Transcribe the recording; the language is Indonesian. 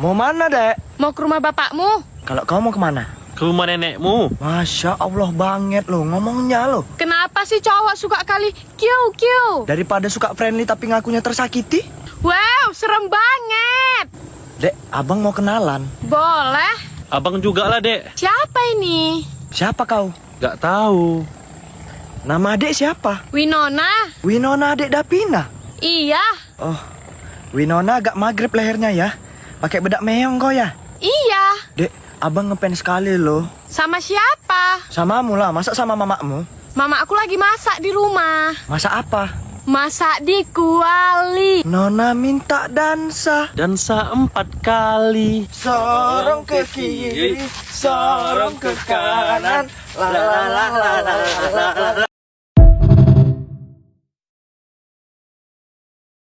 Mau mana, Dek? Mau ke rumah bapakmu. Kalau kau mau kemana? Ke rumah nenekmu. Masya Allah banget lo ngomongnya lo. Kenapa sih cowok suka kali kiu? Daripada suka friendly tapi ngakunya tersakiti. Wow, serem banget. Dek, abang mau kenalan. Boleh. Abang juga lah, Dek. Siapa ini? Siapa kau? Gak tahu. Nama adek siapa? Winona. Winona adek Dapina. Iya. Oh, Winona agak magrib lehernya ya. Pakai bedak meong kau ya? Iya. Dek, abang ngefans sekali loh. Sama siapa? Samamu lah, masa sama mamamu? Mama aku lagi masak di rumah. Masak apa? Masak di kuali. Nona minta dansa. Dansa 4 kali. Sorong ke kiri, sorong ke kanan. La la la la la la la